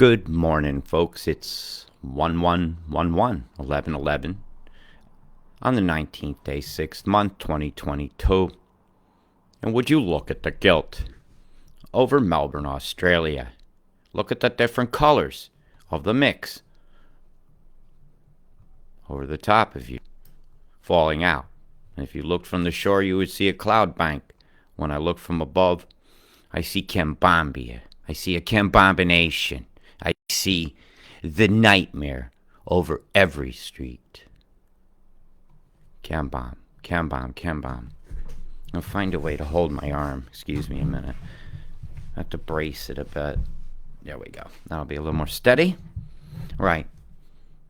Good morning, folks. It's 11/11 on the 19th day, 6th month, 2022. And would you look at the gilt over Melbourne, Australia? Look at the different colors of the mix over the top of you, falling out. And if you looked from the shore, you would see a cloud bank. When I look from above, I see Cambombia. I see a Cambombination. I see the nightmare over every street. Cambomb, Cambomb, Cambomb. I'll find a way to hold my arm. Excuse me a minute. I have to brace it a bit. There we go. That'll be a little more steady. Right.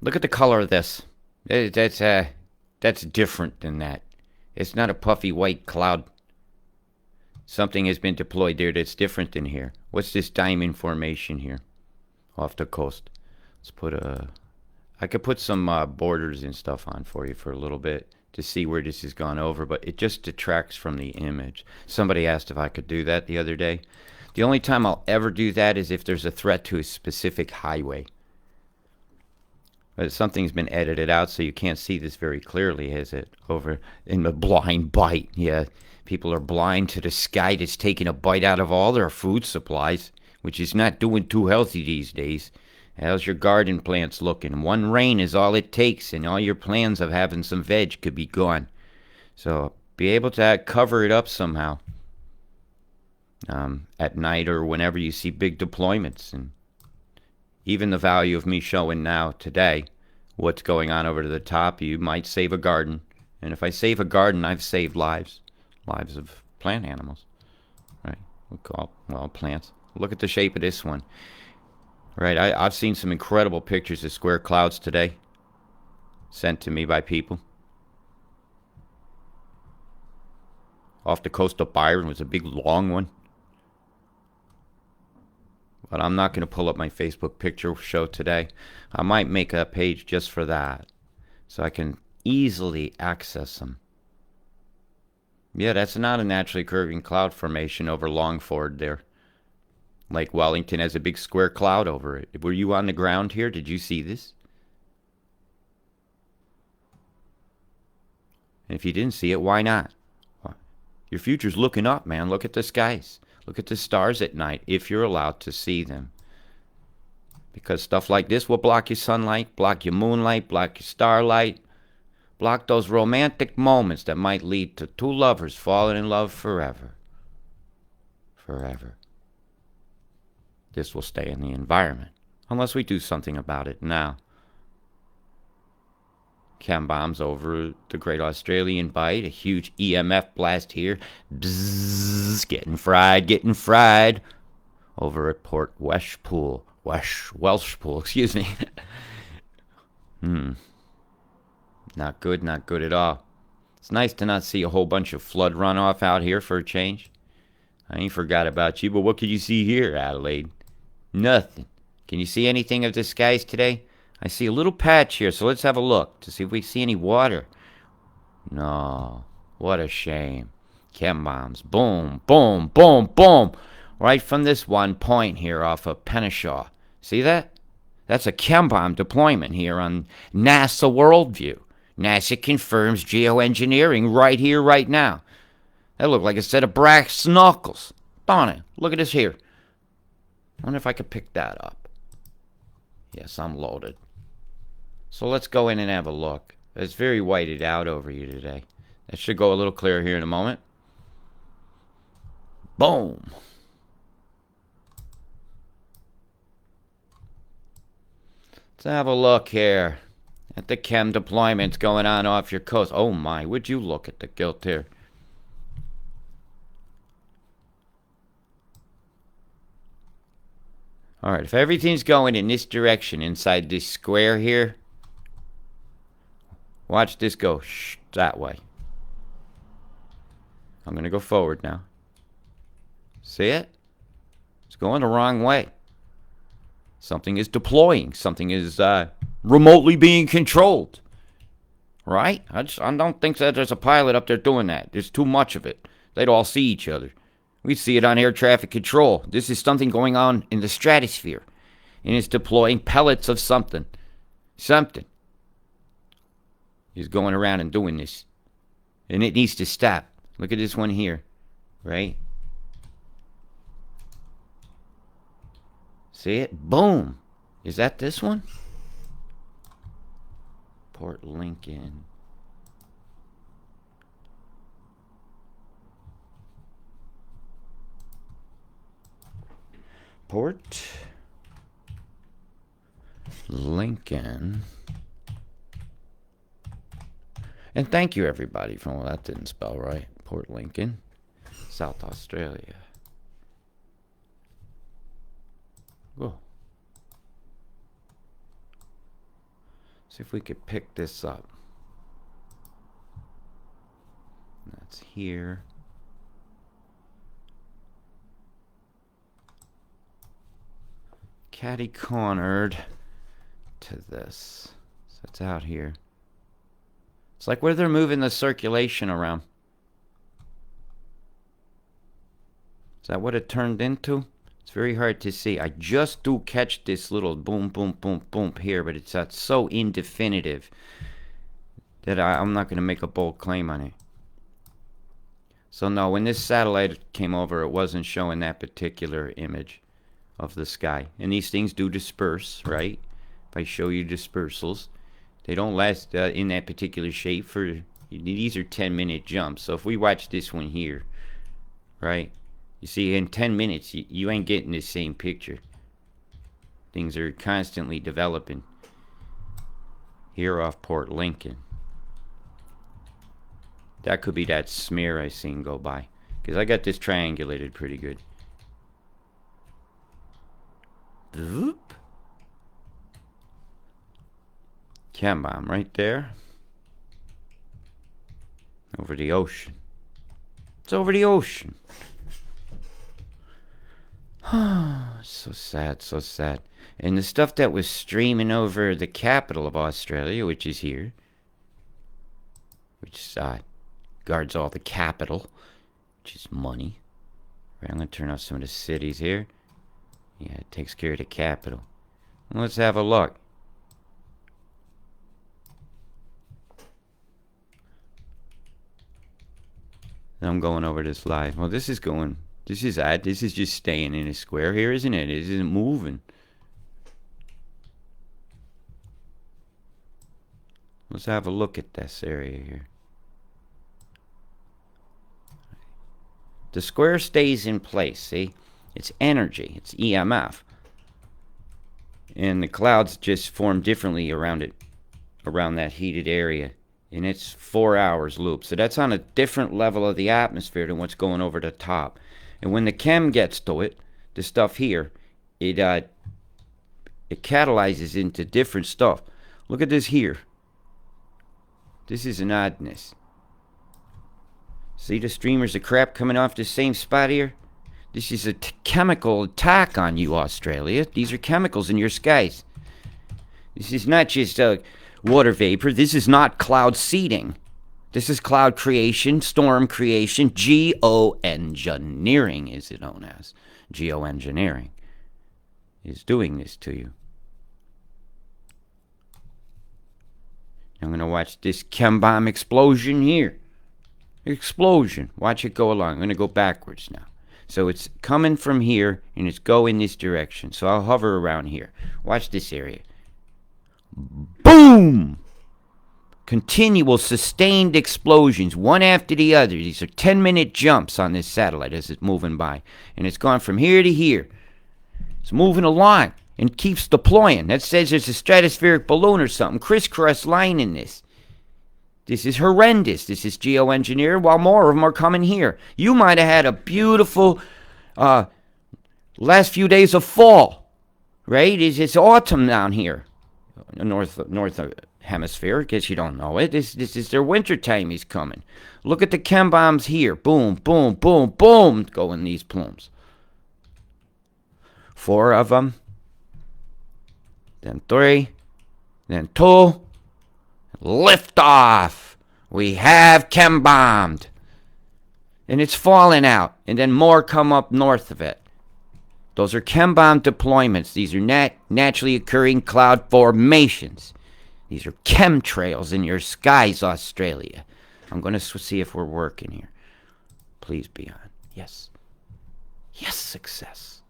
Look at the color of this. That's different than that. It's not a puffy white cloud. Something has been deployed there that's different than here. What's this diamond formation here off the coast? Let's put I could put some borders and stuff on for you for a little bit to see where this has gone over, but it just detracts from the image. Somebody asked if I could do that the other day. The only time I'll ever do that is if there's a threat to a specific highway. But something's been edited out, so you can't see this very clearly, is it? Over in the blind bite. Yeah, people are blind to the sky that's taking a bite out of all their food supplies, which is not doing too healthy these days. How's your garden plants looking? One rain is all it takes, and all your plans of having some veg could be gone. So be able to cover it up somehow at night or whenever you see big deployments. And even the value of me showing now, today, what's going on over to the top, you might save a garden. And if I save a garden, I've saved lives of plant animals. Right? We'll call, well, plants. Look at the shape of this one. Right, I've seen some incredible pictures of square clouds today, sent to me by people. Off the coast of Byron was a big long one. But I'm not going to pull up my Facebook picture show today. I might make a page just for that, so I can easily access them. Yeah, that's not a naturally curving cloud formation over Longford there. Lake Wellington has a big square cloud over it. Were you on the ground here? Did you see this? And if you didn't see it, why not? Your future's looking up, man. Look at the skies. Look at the stars at night, if you're allowed to see them. Because stuff like this will block your sunlight, block your moonlight, block your starlight, block those romantic moments that might lead to two lovers falling in love forever. Forever. This will stay in the environment, unless we do something about it now. Chem bombs over the Great Australian Bight, a huge EMF blast here. Bzzz, getting fried. Over at Port Welshpool, excuse me. Not good at all. It's nice to not see a whole bunch of flood runoff out here for a change. I ain't forgot about you, but what can you see here, Adelaide? Nothing. Can you see anything of the skies today? I see a little patch here, so let's have a look to see if we see any water. No. What a shame. Chem bombs. Boom, boom, boom, boom. Right from this one point here off of Penashaw. See that? That's a chem bomb deployment here on NASA Worldview. NASA confirms geoengineering right here, right now. That looked like a set of brass knuckles. Don't it? Look at this here. I wonder if I could pick that up. Yes, I'm loaded. So let's go in and have a look. It's very whited out over you today. That should go a little clearer here in a moment. Boom. Let's have a look here at the chem deployments going on off your coast. Oh my, would you look at the gilt here? Alright, if everything's going in this direction inside this square here, watch this go that way. I'm going to go forward now. See it? It's going the wrong way. Something is deploying. Something is remotely being controlled. Right? I don't think that there's a pilot up there doing that. There's too much of it. They'd all see each other. We see it on air traffic control. This is something going on in the stratosphere. and it's deploying pellets of something. Something. He's going around and doing this. And it needs to stop. Look at this one here. Right? See it? Boom. Is that this one? Port Lincoln. Port Lincoln. And thank you, everybody, for well, that didn't spell right. Port Lincoln, South Australia. Whoa. See if we could pick this up. That's here. Catty-cornered to this. So it's out here. It's like where they're moving the circulation around. Is that what it turned into? It's very hard to see. I just do catch this little boom, boom, boom, boom here, but it's so indefinitive that I'm not going to make a bold claim on it. So no, when this satellite came over, it wasn't showing that particular image of the sky. And these things do disperse, right? If I show you dispersals, they don't last in that particular shape for, these are 10-minute jumps. So if we watch this one here, right? You see, in 10 minutes, you ain't getting the same picture. Things are constantly developing. Here off Port Lincoln. That could be that smear I seen go by. Because I got this triangulated pretty good. Boop. Chem bomb right there. Over the ocean. It's over the ocean. So sad, so sad. And the stuff that was streaming over the capital of Australia, which is here, which guards all the capital, which is money. Right, I'm going to turn off some of the cities here. Yeah, it takes care of the capital. Let's have a look. I'm going over this live. Well, this is going... This is just staying in a square here, isn't it? It isn't moving. Let's have a look at this area here. The square stays in place, see? It's energy. It's EMF. And the clouds just form differently around it, around that heated area. And it's 4 hours loop. So that's on a different level of the atmosphere than what's going over the top. And when the chem gets to it, the stuff here, it catalyzes into different stuff. Look at this here. This is an oddness. See the streamers of crap coming off the same spot here? This is a chemical attack on you, Australia. These are chemicals in your skies. This is not just water vapor. This is not cloud seeding. This is cloud creation, storm creation. Geoengineering is it known as. Geoengineering is doing this to you. I'm going to watch this chem bomb explosion here. Explosion. Watch it go along. I'm going to go backwards now. So it's coming from here, and it's going this direction. So I'll hover around here. Watch this area. Boom! Continual, sustained explosions, one after the other. These are 10-minute jumps on this satellite as it's moving by. And it's gone from here to here. It's moving along and keeps deploying. That says there's a stratospheric balloon or something crisscross lining this. This is horrendous. This is geoengineered, while more of them are coming here. You might have had a beautiful last few days of fall, right? It's autumn down here, north hemisphere. I guess you don't know it. This is their winter time is coming. Look at the chem bombs here. Boom, boom, boom, boom. Go in these plumes. 4 of them. Then 3. Then 2. Lift off. We have chem bombed. And it's falling out. And then more come up north of it. Those are chem bomb deployments. These are naturally occurring cloud formations. These are chemtrails in your skies, Australia. I'm going to see if we're working here. Please be on. Yes. Yes, success.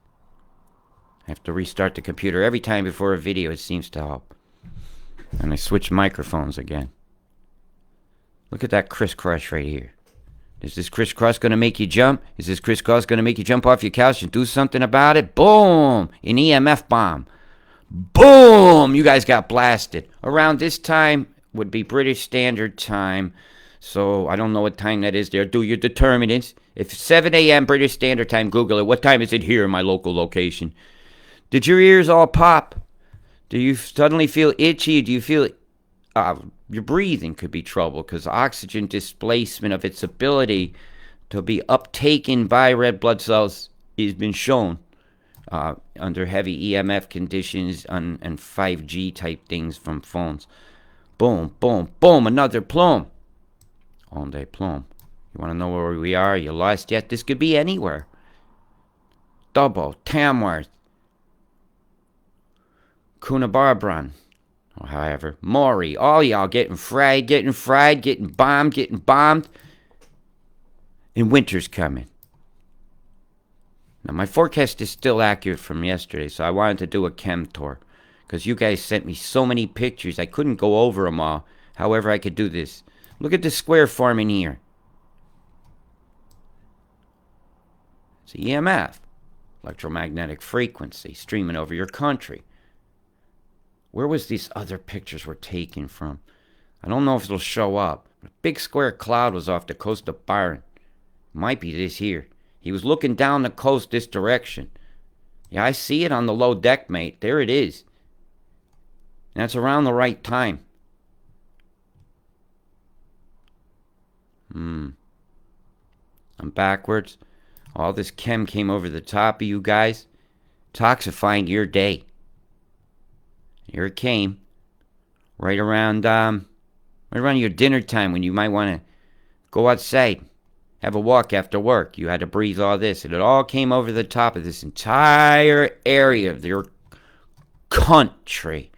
I have to restart the computer every time before a video. It seems to help. And I switch microphones again. Look at that crisscross right here. Is this crisscross going to make you jump? Is this crisscross going to make you jump off your couch and do something about it? Boom! An EMF bomb. Boom! You guys got blasted. Around this time would be British Standard Time. So I don't know what time that is there. Do your determinants. If it's 7 a.m. British Standard Time, Google it. What time is it here in my local location? Did your ears all pop? Do you suddenly feel itchy? Do you feel your breathing could be trouble because oxygen displacement of its ability to be uptaken by red blood cells has been shown under heavy EMF conditions and 5G type things from phones. Boom, boom, boom, another plume. All day plume. You want to know where we are? You lost yet? This could be anywhere. Dubbo, Tamworth, Coonabarabran, or however, Maury, all y'all getting fried, getting bombed, and winter's coming. Now, my forecast is still accurate from yesterday, so I wanted to do a chem tour, because you guys sent me so many pictures, I couldn't go over them all. However, I could do this. Look at the square forming here. It's EMF, electromagnetic frequency, streaming over your country. Where was these other pictures were taken from? I don't know if it'll show up. A big square cloud was off the coast of Byron. Might be this here. He was looking down the coast this direction. Yeah, I see it on the low deck, mate. There it is. And that's around the right time. I'm backwards. All this chem came over the top of you guys, toxifying your day. Here it came, right around your dinner time when you might want to go outside, have a walk after work. You had to breathe all this, and it all came over the top of this entire area of your country.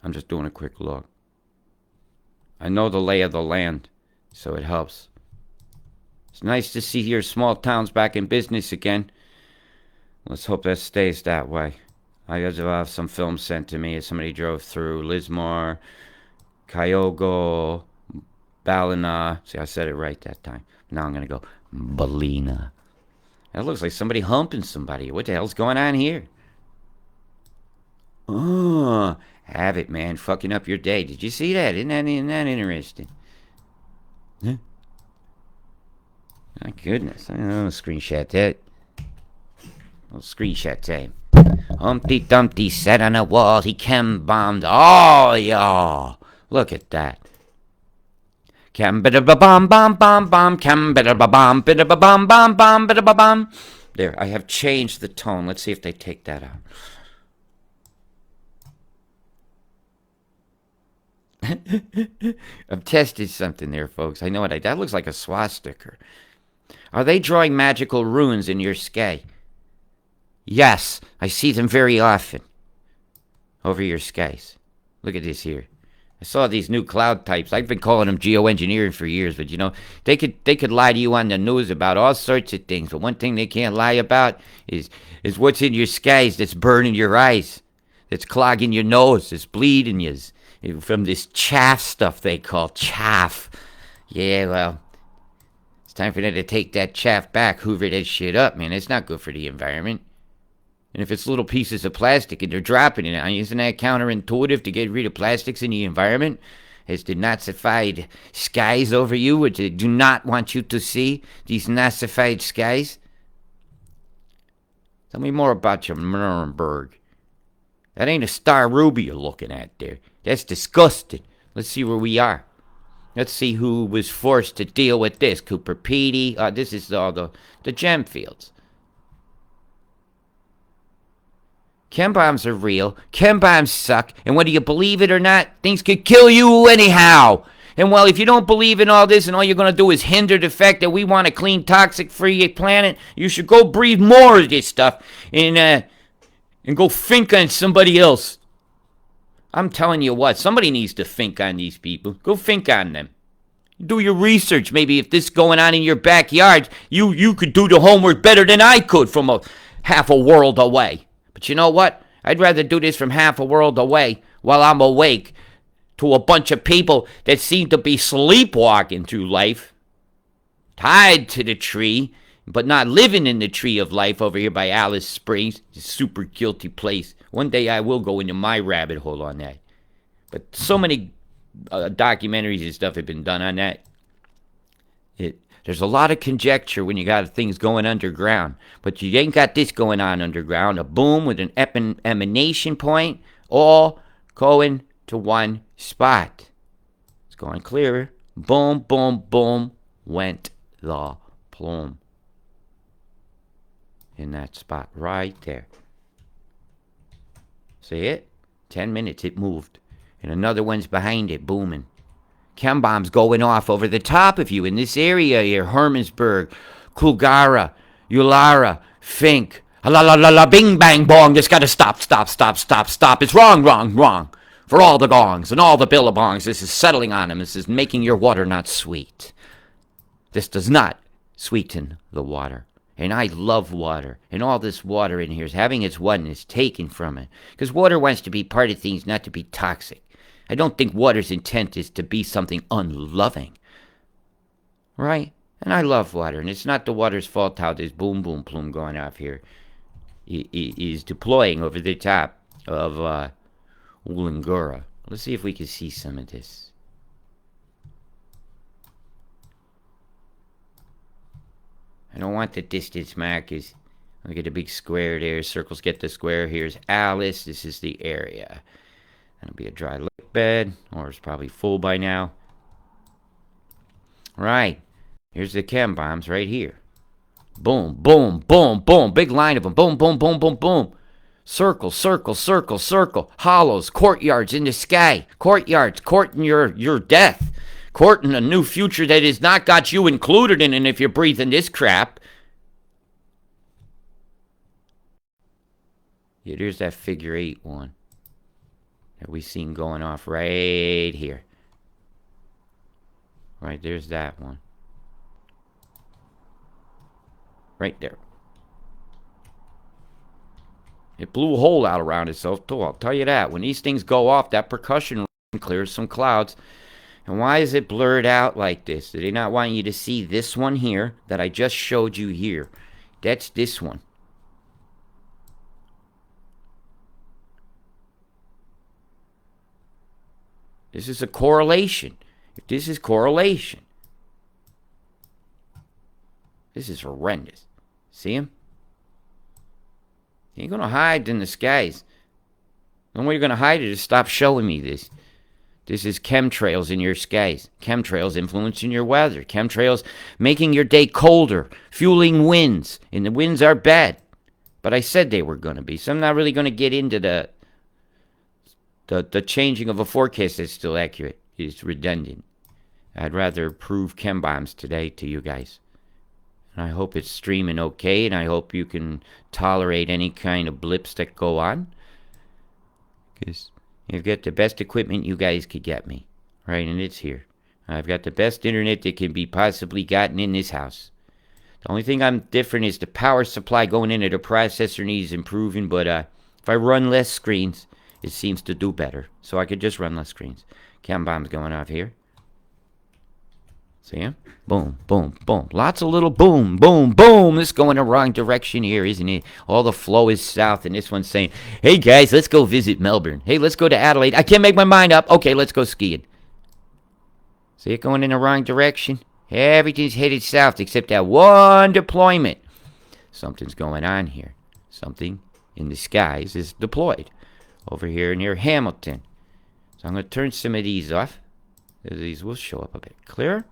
I'm just doing a quick look. I know the lay of the land, so it helps. It's nice to see your small towns back in business again. Let's hope that stays that way. I got to have some films sent to me as somebody drove through Lismore, Kyogo, Ballina. See, I said it right that time. Now I'm going to go Ballina. That looks like somebody humping somebody. What the hell's going on here? Oh, have it, man. Fucking up your day. Did you see that? Isn't that interesting? Huh? My goodness. I'll screenshot that. I'll screenshot that. Humpty Dumpty sat on a wall. He chem-bombed all y'all. Look at that. Chem-bida-ba-bomb-bomb-bomb-bomb. Chem-bida-ba-bomb-bida-ba-bomb-bomb-bida-ba-bomb. There, I have changed the tone. Let's see if they take that out. I've tested something there, folks. I know what that looks like a swastika. Are they drawing magical runes in your sky? Yes, I see them very often. Over your skies. Look at this here. I saw these new cloud types. I've been calling them geoengineering for years, but you know, they could lie to you on the news about all sorts of things, but one thing they can't lie about is what's in your skies that's burning your eyes, that's clogging your nose, that's bleeding you. From this chaff stuff they call chaff. Yeah, well, it's time for them to take that chaff back, hoover that shit up, man. It's not good for the environment. And if it's little pieces of plastic and they're dropping it on you, isn't that counterintuitive to get rid of plastics in the environment? As the Nazified skies over you, which they do not want you to see, these Nazified skies? Tell me more about your Nuremberg. That ain't a star ruby you're looking at there. That's disgusting. Let's see where we are. Let's see who was forced to deal with this. Cooper Petey. This is all the gem fields. Chem bombs are real. Chem bombs suck. And whether you believe it or not, things could kill you anyhow. And well, if you don't believe in all this and all you're going to do is hinder the fact that we want a clean, toxic-free planet, you should go breathe more of this stuff and go think on somebody else. I'm telling you what, somebody needs to think on these people. Go think on them. Do your research. Maybe if this is going on in your backyard, you could do the homework better than I could from half a world away. But you know what? I'd rather do this from half a world away while I'm awake to a bunch of people that seem to be sleepwalking through life, tied to the tree, but not living in the tree of life over here by Alice Springs, a super guilty place. One day I will go into my rabbit hole on that. But so many documentaries and stuff have been done on that. There's a lot of conjecture when you got things going underground, but you ain't got this going on underground. A boom with an emanation point, all going to one spot. It's going clearer. Boom, boom, boom, went the plume. In that spot right there. See it? 10 minutes it moved. And another one's behind it, booming. Chem bombs going off over the top of you in this area here. Hermansburg, Kulgara, Ulara, Fink. La la la la, bing bang bong. Just gotta stop. It's wrong. For all the gongs and all the billabongs, this is settling on them. This is making your water not sweet. This does not sweeten the water. And I love water. And all this water in here is having its oneness taken from it. Because water wants to be part of things, not to be toxic. I don't think water's intent is to be something unloving. Right? And I love water. And it's not the water's fault how this boom boom plume going off here is deploying over the top of Ulangura. Let's see if we can see some of this. I don't want the distance markers. Look at the big square there. Circles get the square. Here's Alice. This is the area. That'll be a dry lake bed, or it's probably full by now. Right. Here's the chem bombs right here. Boom, boom, boom, boom. Big line of them. Boom, boom, boom, boom, boom. Circle, circle, circle, circle. Hollows, courtyards in the sky. Courtyards, courting your death. Courting a new future that has not got you included in it if you're breathing this crap. Yeah, there's that figure 8 one that we seen going off right here. Right, there's that one. Right there. It blew a hole out around itself, too. I'll tell you that. When these things go off, that percussion clears some clouds. And why is it blurred out like this? Do they not want you to see this one here that I just showed you here? That's this one. This is a correlation. If this is correlation, this is horrendous. See him? You ain't going to hide in the skies. The only way you're going to hide it is stop showing me this. This is chemtrails in your skies. Chemtrails influencing your weather. Chemtrails making your day colder, fueling winds. And the winds are bad. But I said they were going to be. So I'm not really going to get into the changing of a forecast that's still accurate. It's redundant. I'd rather prove chem bombs today to you guys. And I hope it's streaming okay. And I hope you can tolerate any kind of blips that go on. Because you've got the best equipment you guys could get me. Right, and it's here. I've got the best internet that can be possibly gotten in this house. The only thing I'm different is the power supply going into the processor needs improving. But if I run less screens, it seems to do better. So I could just run less screens. Chem bombs going off here. See him? Boom, boom, boom. Lots of little boom, boom, boom. This is going the wrong direction here, isn't it? All the flow is south, and this one's saying, hey, guys, let's go visit Melbourne. Hey, let's go to Adelaide. I can't make my mind up. Okay, let's go skiing. See it going in the wrong direction? Everything's headed south except that one deployment. Something's going on here. Something in the skies is deployed over here near Hamilton. So I'm going to turn some of these off. These will show up a bit clearer.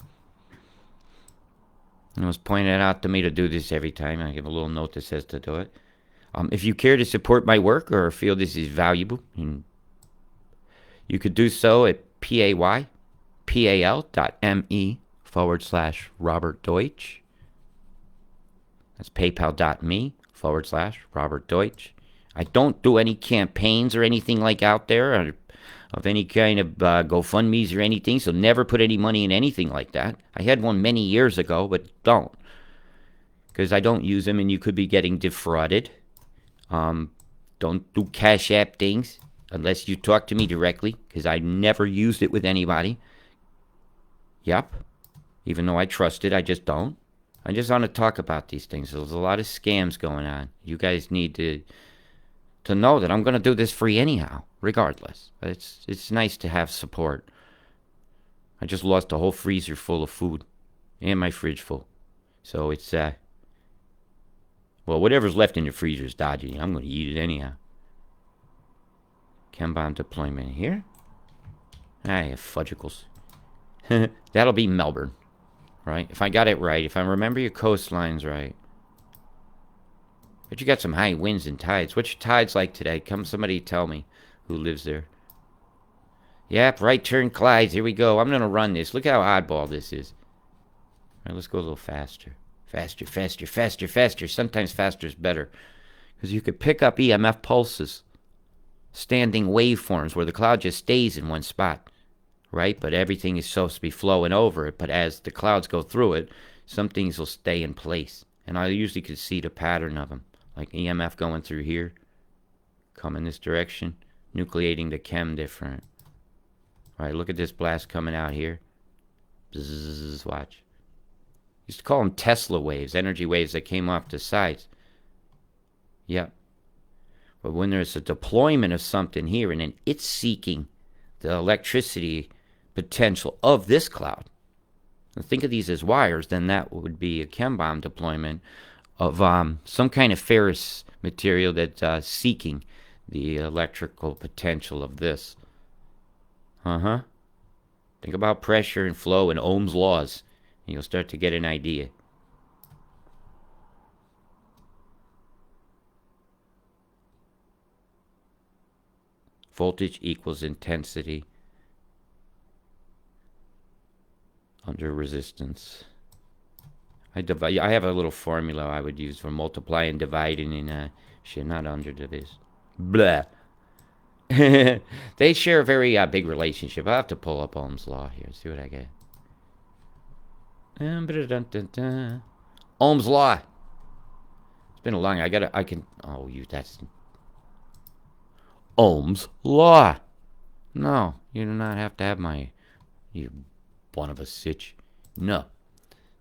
It was pointed out to me to do this every time. I give a little note that says to do it. If you care to support my work or feel this is valuable, you could do so at pal.me/Robert Deutsch. That's paypal.me/Robert Deutsch. I don't do any campaigns or anything like out there of any kind of GoFundMes or anything, so never put any money in anything like that. I had one many years ago, but don't. Because I don't use them and you could be getting defrauded. Don't do Cash App things unless you talk to me directly, because I never used it with anybody. Yep. Even though I trust it, I just don't. I just want to talk about these things. There's a lot of scams going on. You guys need to know that I'm going to do this free anyhow, regardless. It's nice to have support. I just lost a whole freezer full of food and my fridge full. So it's, well, whatever's left in the freezer is dodgy. I'm going to eat it anyhow. Chem bomb deployment here. Fudgicles. That'll be Melbourne, right? If I got it right, if I remember your coastlines right. But you got some high winds and tides. What's your tides like today? Come somebody tell me who lives there. Yep, right turn Clydes. Here we go. I'm going to run this. Look how oddball this is. All right, let's go a little faster. Faster, faster, faster, faster. Sometimes faster is better. Because you could pick up EMF pulses. Standing waveforms where the cloud just stays in one spot. Right? But everything is supposed to be flowing over it. But as the clouds go through it, some things will stay in place. And I usually could see the pattern of them. Like EMF going through here. Come in this direction. Nucleating the chem different. Alright, look at this blast coming out here. Bzzz, watch. Used to call them Tesla waves. Energy waves that came off the sides. Yep. But when there's a deployment of something here and then it's seeking the electricity potential of this cloud. And think of these as wires, then that would be a chem bomb deployment of some kind of ferrous material that's seeking the electrical potential of this. Think about pressure and flow and Ohm's laws, and you'll start to get an idea. Voltage equals intensity under resistance. I have a little formula I would use for multiplying, dividing, and shit, not under this. Blah. They share a very big relationship. I'll have to pull up Ohm's law here. See what I get. Ohm's law. It's been a long. That's Ohm's law. No, you do not have to have you one of a sitch. No.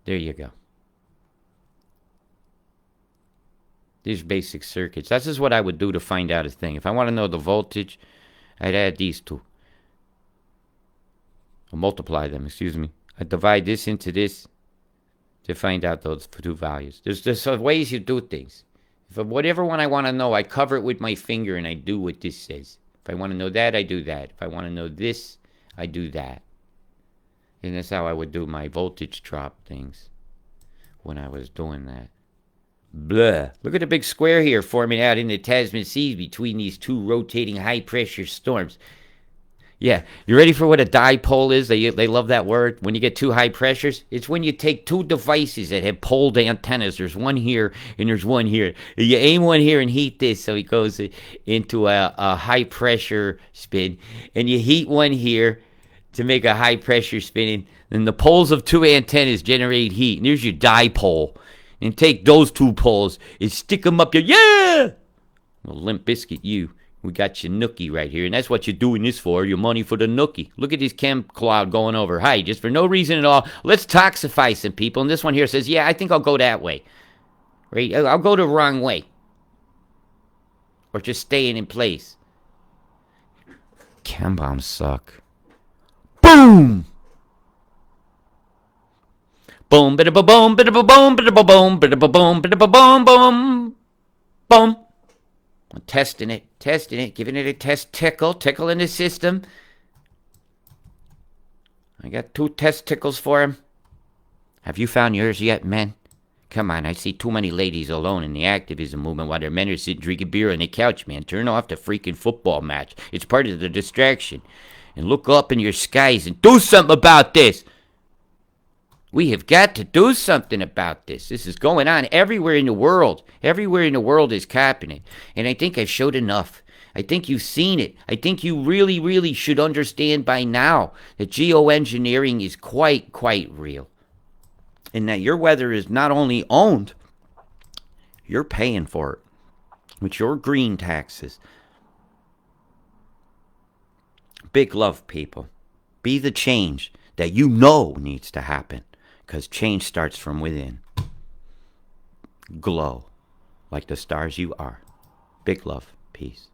There you go. These basic circuits. That's just what I would do to find out a thing. If I want to know the voltage, I'd add these two. Or multiply them, excuse me. I'd divide this into this to find out those two values. There's ways you do things. If whatever one I want to know, I cover it with my finger and I do what this says. If I want to know that, I do that. If I want to know this, I do that. And that's how I would do my voltage drop things when I was doing that. Blah. Look at the big square here forming out in the Tasman Seas between these two rotating high-pressure storms. Yeah, you ready for what a dipole is? They love that word. When you get two high pressures, it's when you take two devices that have poled antennas. There's one here and there's one here. You aim one here and heat this so it goes into a high-pressure spin. And you heat one here to make a high-pressure spinning. Then the poles of two antennas generate heat. And there's your dipole. And take those two poles and stick them up your... Yeah! Well, Limp Biscuit, you. We got your nookie right here, and that's what you're doing this for, your money for the nookie. Look at this chem cloud going over. Hi, just for no reason at all. Let's toxify some people. And this one here says, yeah, I think I'll go that way. Right? I'll go the wrong way. Or just staying in place. Chem bombs suck. Boom! Boom, bida boom, bida boom, bida boom, bida boom, bida boom, boom, boom. I'm testing it, giving it a test tickle in the system. I got 2 testicles for him. Have you found yours yet, men? Come on, I see too many ladies alone in the activism movement while their men are sitting drinking beer on the couch, man. Turn off the freaking football match. It's part of the distraction. and look up in your skies and do something about this. We have got to do something about this. This is going on everywhere in the world. Everywhere in the world is capping it. And I think I've showed enough. I think you've seen it. I think you really, really should understand by now that geoengineering is quite, quite real. And that your weather is not only owned, you're paying for it with your green taxes. Big love, people. Be the change that you know needs to happen. Because change starts from within. Glow like the stars you are. Big love. Peace.